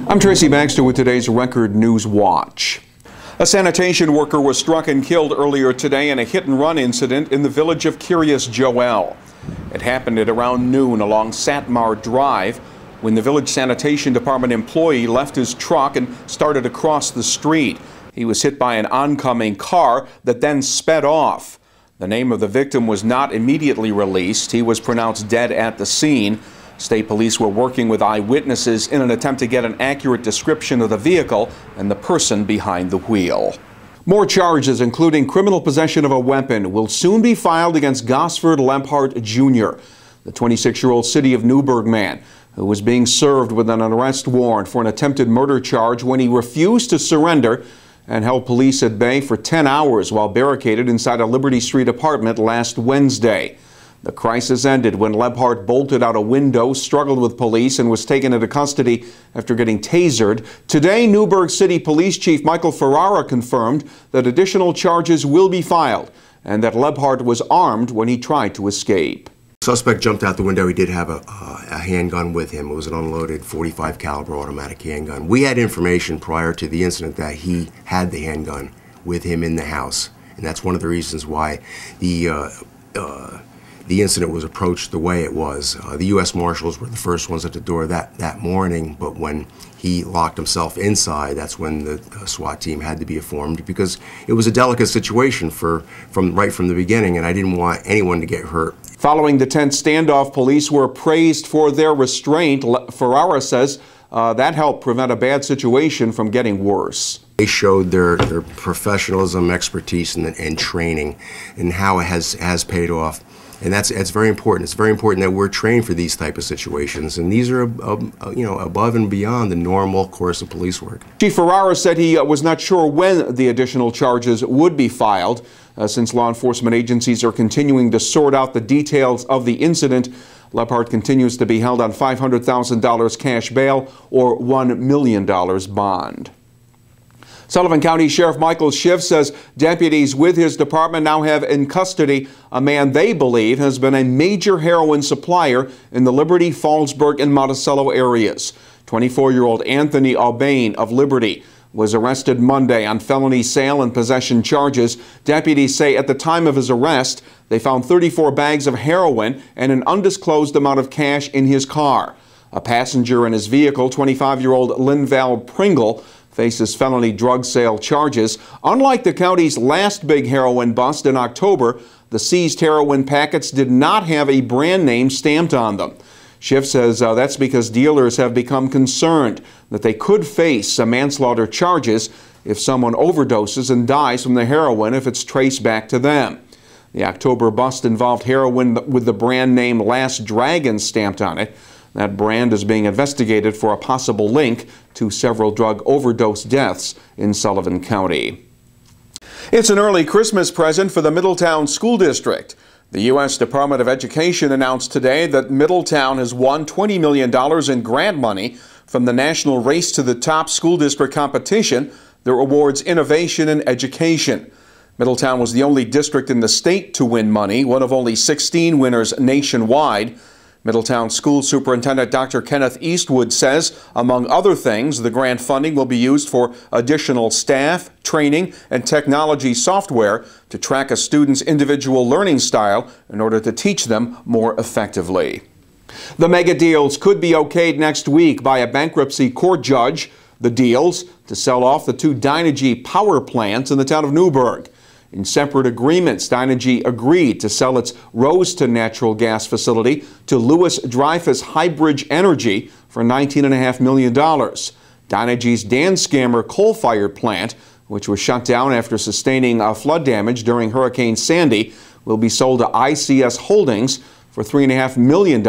I'm Tracy Baxter with today's Record Newswatch. A sanitation worker was struck and killed earlier today in a hit-and-run incident in the village of Kiryas Joel. It happened at around noon along Satmar Drive when the village sanitation department employee left his truck and started to cross the street. He was hit by an oncoming car that then sped off. The name of the victim was not immediately released. He was pronounced dead at the scene. State police were working with eyewitnesses in an attempt to get an accurate description of the vehicle and the person behind the wheel. More charges, including criminal possession of a weapon, will soon be filed against Gosford Lembhard Jr., the 26-year-old City of Newburgh man who was being served with an arrest warrant for an attempted murder charge when he refused to surrender and held police at bay for 10 hours while barricaded inside a Liberty Street apartment last Wednesday. The crisis ended when Lembhard bolted out a window, struggled with police, and was taken into custody after getting tasered. Today, Newburgh City Police Chief Michael Ferrara confirmed that additional charges will be filed and that Lembhard was armed when he tried to escape. Suspect jumped out the window. He did have a handgun with him. It was an unloaded .45 caliber automatic handgun. We had information prior to the incident that he had the handgun with him in the house, and that's one of the reasons why the incident was approached the way it was. The U.S. Marshals were the first ones at the door that morning, but when he locked himself inside, that's when the SWAT team had to be informed, because it was a delicate situation right from the beginning, and I didn't want anyone to get hurt. Following the tense standoff, police were praised for their restraint. Ferrara says that helped prevent a bad situation from getting worse. They showed their professionalism, expertise, and training, and how it has paid off. And it's very important. It's very important that we're trained for these type of situations, and these are above and beyond the normal course of police work. Chief Ferrara said he was not sure when the additional charges would be filed, since law enforcement agencies are continuing to sort out the details of the incident. Lembhard continues to be held on $500,000 cash bail or $1 million bond. Sullivan County Sheriff Michael Schiff says deputies with his department now have in custody a man they believe has been a major heroin supplier in the Liberty, Fallsburg, and Monticello areas. 24-year-old Anthony Aubain of Liberty was arrested Monday on felony sale and possession charges. Deputies say at the time of his arrest, they found 34 bags of heroin and an undisclosed amount of cash in his car. A passenger in his vehicle, 25-year-old Linval Pringle, faces felony drug sale charges. Unlike the county's last big heroin bust in October, the seized heroin packets did not have a brand name stamped on them. Schiff says that's because dealers have become concerned that they could face some manslaughter charges if someone overdoses and dies from the heroin if it's traced back to them. The October bust involved heroin with the brand name Last Dragon stamped on it. That brand is being investigated for a possible link to several drug overdose deaths in Sullivan County. It's an early Christmas present for the Middletown School District. The U.S. Department of Education announced today that Middletown has won $20 million in grant money from the National Race to the Top School District competition that awards innovation in education. Middletown was the only district in the state to win money, one of only 16 winners nationwide. Middletown School Superintendent Dr. Kenneth Eastwood says, among other things, the grant funding will be used for additional staff, training, and technology software to track a student's individual learning style in order to teach them more effectively. The mega deals could be okayed next week by a bankruptcy court judge. The deals to sell off the 2 Dynegy power plants in the town of Newburgh. In separate agreements, Dynegy agreed to sell its Roseton natural gas facility to Lewis Dreyfus Highbridge Energy for $19.5 million. Dynegy's Danskammer coal-fired plant, which was shut down after sustaining flood damage during Hurricane Sandy, will be sold to ICS Holdings for $3.5 million,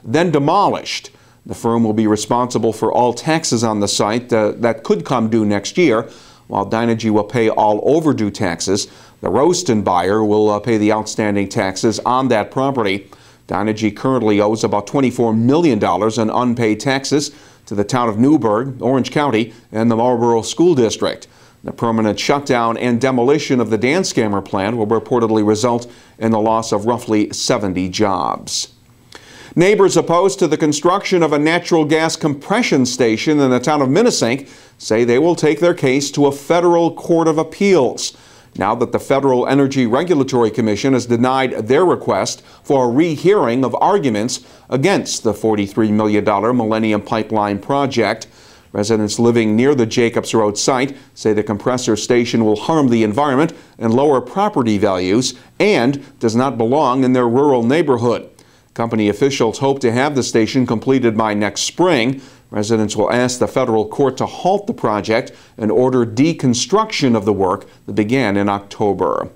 then demolished. The firm will be responsible for all taxes on the site that could come due next year, while Dynegy will pay all overdue taxes. The Roseton buyer will pay the outstanding taxes on that property. Dynegy currently owes about $24 million in unpaid taxes to the town of Newburgh, Orange County, and the Marlborough School District. The permanent shutdown and demolition of the Danskammer plant will reportedly result in the loss of roughly 70 jobs. Neighbors opposed to the construction of a natural gas compression station in the town of Minnesink say they will take their case to a federal court of appeals, now that the Federal Energy Regulatory Commission has denied their request for a rehearing of arguments against the $43 million Millennium Pipeline project. Residents living near the Jacobs Road site say the compressor station will harm the environment and lower property values and does not belong in their rural neighborhood. Company officials hope to have the station completed by next spring. Residents will ask the federal court to halt the project and order deconstruction of the work that began in October.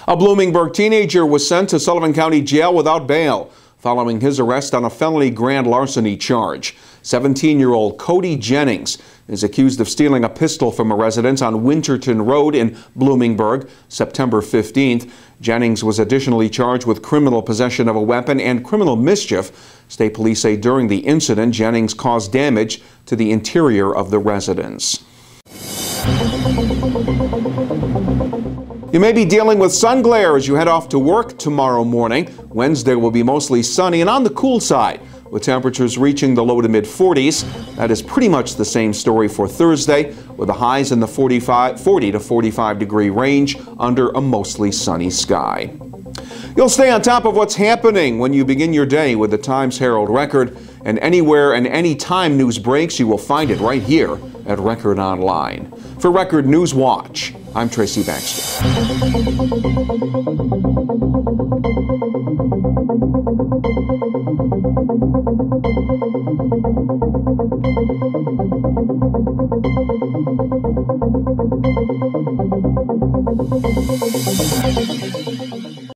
A Bloomingburg teenager was sent to Sullivan County Jail without bail following his arrest on a felony grand larceny charge. 17-year-old Cody Jennings is accused of stealing a pistol from a residence on Winterton Road in Bloomingburg September 15th. Jennings was additionally charged with criminal possession of a weapon and criminal mischief. State police say during the incident, Jennings caused damage to the interior of the residence. You may be dealing with sun glare as you head off to work tomorrow morning. Wednesday will be mostly sunny and on the cool side, with temperatures reaching the low to mid 40s. That is pretty much the same story for Thursday, with the highs in the 40 to 45 degree range under a mostly sunny sky. You'll stay on top of what's happening when you begin your day with the Times Herald Record, and anywhere and any time news breaks, you will find it right here at Record Online. For Record Newswatch, I'm Tracy Baxter.